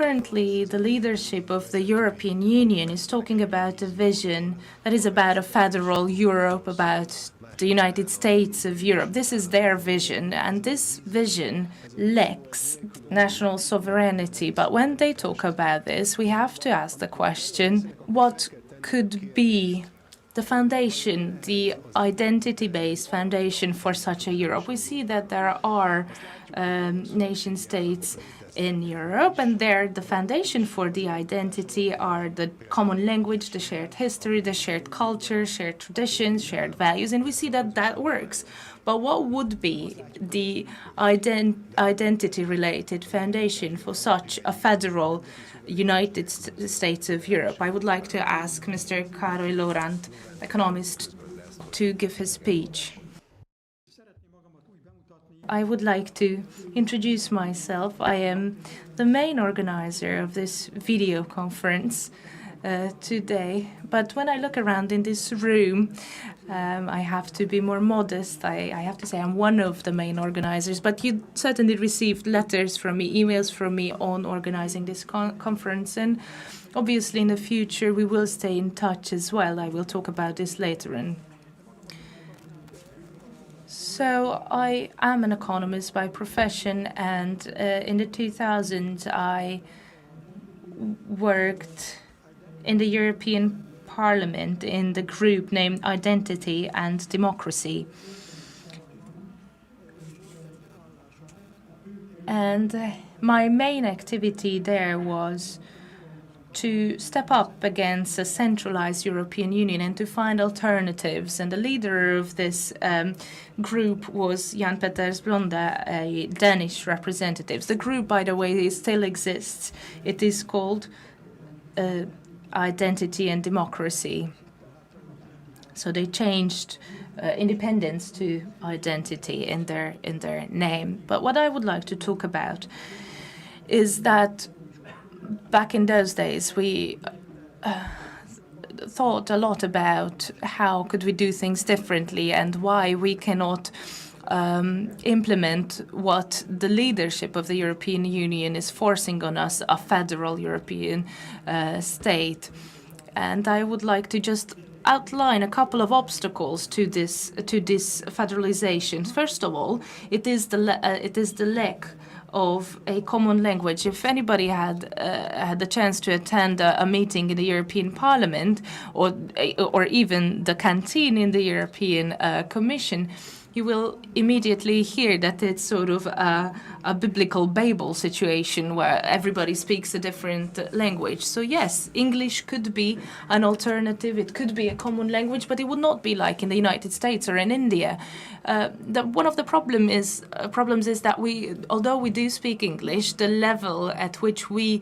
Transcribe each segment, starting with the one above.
Currently, the leadership of the European Union is talking about a vision that is about a federal Europe, about the United States of Europe. This is their vision, and this vision lacks national sovereignty. But when they talk about this, we have to ask the question, what could be the foundation, the identity-based foundation for such a Europe? We see that there are nation states in Europe, and there the foundation for the identity are the common language, the shared history, the shared culture, shared traditions, shared values, and we see that that works. But what would be the identity-related foundation for such a federal United States of Europe? I would like to ask Mr. Károly Lorant, economist, to give his speech. I would like to introduce myself. I am the main organizer of this video conference today. But when I look around in this room, I have to be more modest. I have to say I'm one of the main organizers, but you certainly received letters from me, emails from me on organizing this conference. And obviously in the future we will stay in touch as well. I will talk about this later on. So I am an economist by profession, and in the 2000s I worked in the European Parliament in the group named Identity and Democracy. And my main activity there was to step up against a centralized European Union and to find alternatives. And the leader of this group was Jan Petters Blonde, a Danish representative. The group, by the way, still exists. It is called Identity and Democracy. So they changed independence to identity in their name. But what I would like to talk about is that back in those days, we thought a lot about how could we do things differently and why we cannot implement what the leadership of the European Union is forcing on us, a federal European state. And I would like to just outline a couple of obstacles to this federalization. First of all, it is the lack of a common language. If anybody had the chance to attend a meeting in the European Parliament or even the canteen in the European Commission, you will immediately hear that it's sort of a biblical Babel situation where everybody speaks a different language. So yes, English could be an alternative. It could be a common language, but it would not be like in the United States or in India. One of the problems is that although we do speak English, the level at which we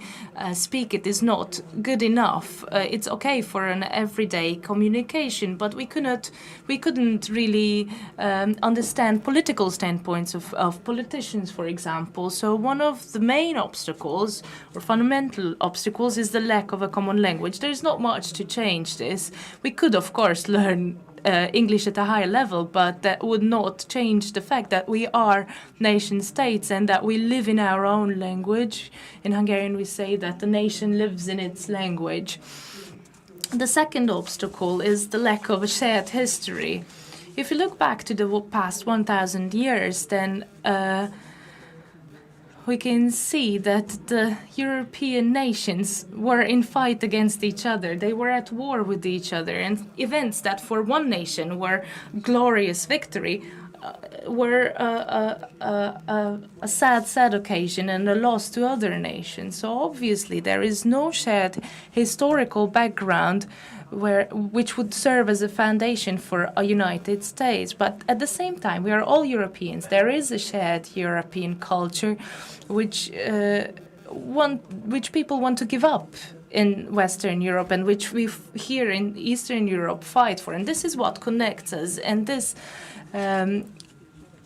speak it is not good enough. It's okay for an everyday communication, but we couldn't really understand political standpoints of politicians, for example. So one of the main obstacles or fundamental obstacles is the lack of a common language. There's not much to change this. We could, of course, learn English at a higher level, but that would not change the fact that we are nation states and that we live in our own language. In Hungarian, we say that the nation lives in its language. The second obstacle is the lack of a shared history. If you look back to the past 1,000 years, then we can see that the European nations were in fight against each other. They were at war with each other, and events that for one nation were glorious victory were a sad occasion and a loss to other nations. So obviously there is no shared historical background which would serve as a foundation for a United States. But at the same time, we are all Europeans. There is a shared European culture which people want to give up in Western Europe and which we here in Eastern Europe fight for. And this is what connects us. And this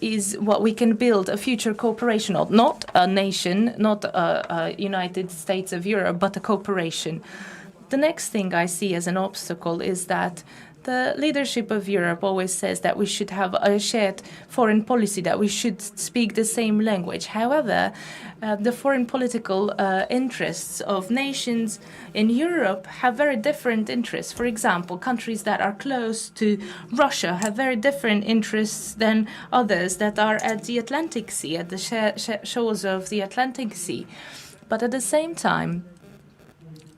is what we can build a future cooperation of. Not a nation, not a United States of Europe, but a cooperation. The next thing I see as an obstacle is that The leadership of Europe always says that we should have a shared foreign policy, that we should speak the same language. However, the foreign political interests of nations in Europe have very different interests. For example, countries that are close to Russia have very different interests than others that are at the Atlantic Sea, at the shores of the Atlantic Sea. But at the same time,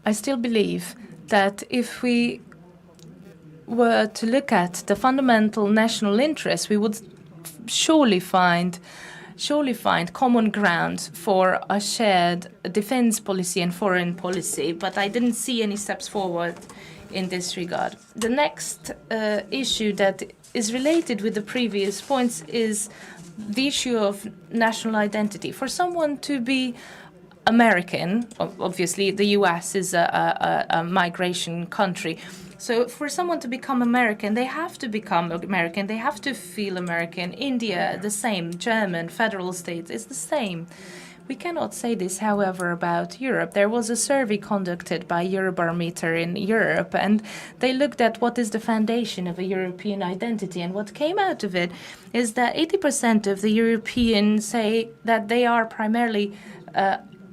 I still believe that if we were to look at the fundamental national interests, we would surely find common ground for a shared defense policy and foreign policy, but I didn't see any steps forward in this regard. The next issue that is related with the previous points is the issue of national identity. For someone to be American, obviously the US is a migration country. So for someone to become American, they have to become American. They have to feel American. India, the same. German, federal states, is the same. We cannot say this, however, about Europe. There was a survey conducted by Eurobarometer in Europe, and they looked at what is the foundation of a European identity. And what came out of it is that 80% of the Europeans say that they are primarily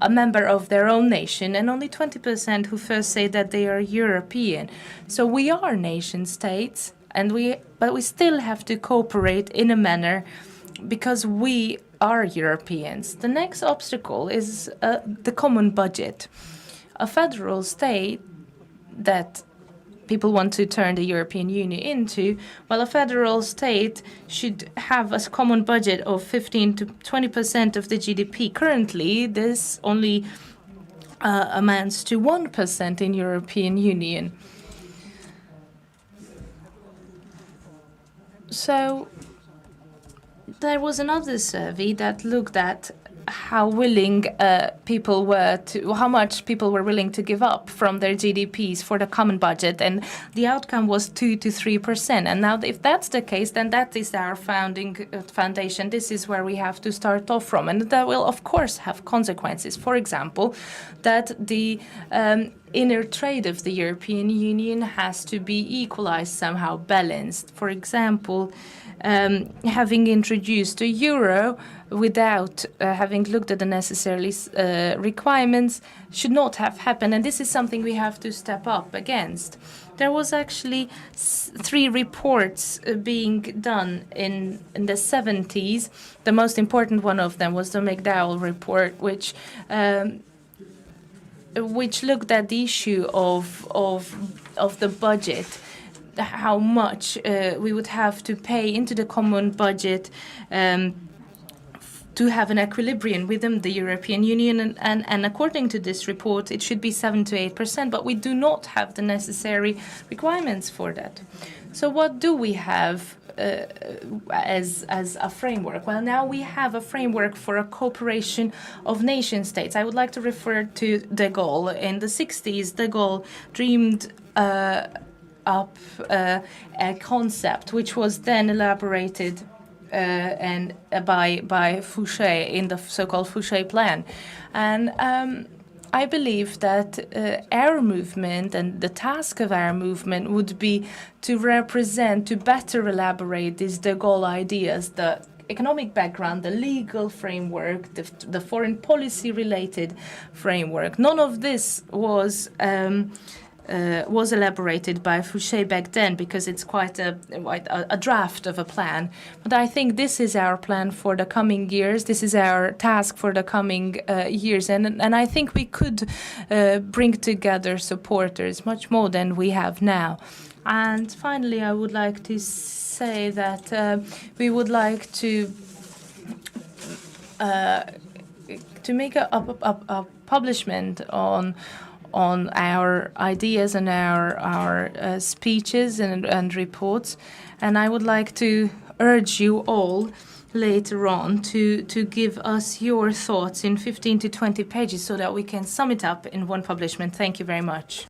a member of their own nation, and only 20% who first say that they are European. So we are nation states, but we still have to cooperate in a manner because we are Europeans. The next obstacle is the common budget. A federal state that people want to turn the European Union into, well, a federal state should have a common budget of 15 to 20% of the GDP. Currently, this only amounts to 1% in European Union. So there was another survey that looked at how willing how much people were willing to give up from their GDPs for the common budget, and the outcome was 2 to 3%. And now, if that's the case, then that is our foundation. This is where we have to start off from, and that will, of course, have consequences. For example, that the inner trade of the European Union has to be equalized, somehow balanced. For example, having introduced the euro without having looked at the necessary requirements should not have happened, and this is something we have to step up against. There was actually 3 reports being done in the 70s. The most important one of them was the McDowell report, which looked at the issue of the budget, how much we would have to pay into the common budget to have an equilibrium within the European Union. And according to this report, it should be 7 to 8%, but we do not have the necessary requirements for that. So what do we have as a framework? Well, now we have a framework for a cooperation of nation states. I would like to refer to de Gaulle. In the 60s, de Gaulle dreamed up a concept which was then elaborated by Fouché in the so-called Fouché plan. And I believe that our movement and the task of our movement would be to better elaborate these de Gaulle ideas, the economic background, the legal framework, the foreign policy related framework. None of this was elaborated by Fouché back then, because it's quite a draft of a plan. But I think this is our plan for the coming years. This is our task for the coming years. And I think we could bring together supporters much more than we have now. And finally, I would like to say that we would like to make a publishment on our ideas and our speeches and reports. And I would like to urge you all later on to give us your thoughts in 15 to 20 pages so that we can sum it up in one publishment. Thank you very much.